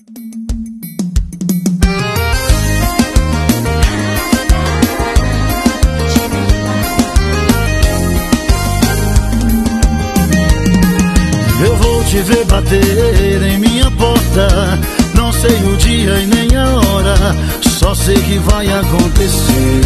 Eu vou te ver bater em minha porta, não sei o dia e nem a hora, só sei que vai acontecer.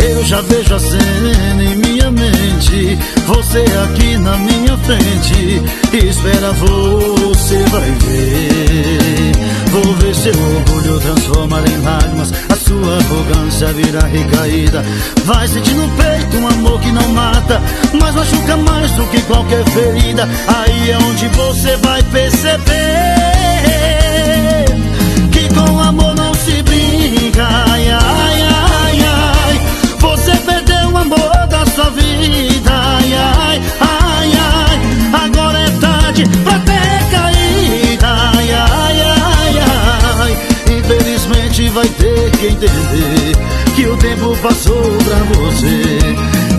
Eu já vejo a cena em minha mente, você aqui na minha frente. Espera, você vai ver. Vou ver seu orgulho transformar em lágrimas, a sua arrogância virar recaída. Vai sentir no peito um amor que não mata, mas machuca mais do que qualquer ferida. Aí é onde você vai perceber que com amor não se brinca. Ai, ai, ai, ai, você perdeu o amor da sua vida. Ai, ai, ai, ai, agora é tarde pra ter caída. Ai, ai, ai, ai, infelizmente vai ter que entender que o tempo passou pra você,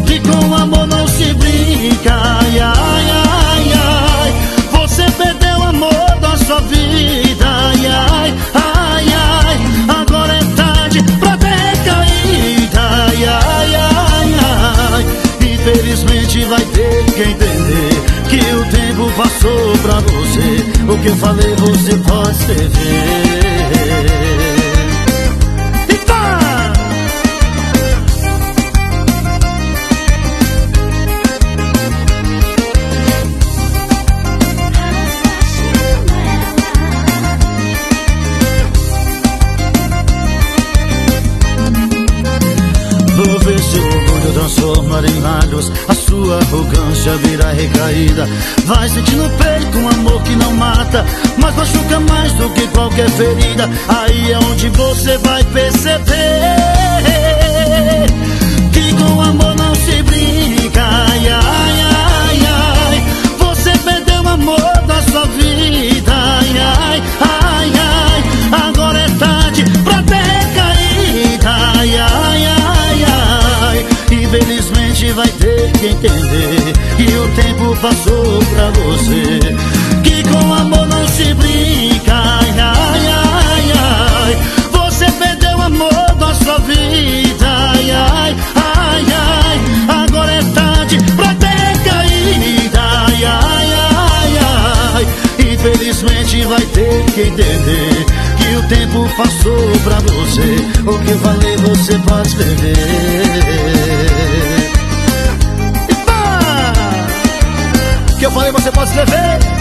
que com amor não se brinca. Ai, ai, ai, ai, você perdeu o amor da sua vida. Ai, ai, ai, ai, agora é tarde pra ter caída. Ai, ai, ai, ai, infelizmente vai ter que entender que o tempo passou pra você. O que eu falei você pode escrever. Vou ver seu orgulho transformar em lágrimas, a sua arrogância virar recaída. Vai sentir no peito um amor que não mata, mas machuca mais do que qualquer ferida. Aí é onde você vai perceber que com amor não se brinca. Ai, ai, ai, ai, você perdeu o amor da sua vida. Ai, ai, ai, ai, agora é tarde pra ter caída. Ai, ai, ai, ai, infelizmente vai ter que entender que o tempo passou pra você, que com amor não se brinca. Ai, ai, ai, ai, você perdeu o amor da sua vida. Ai, ai, ai, ai, agora é tarde pra ter caída. Ai, ai, ai, ai, infelizmente vai ter que entender que o tempo passou pra você. O que eu falei você pode escrever. O que eu falei você pode escrever.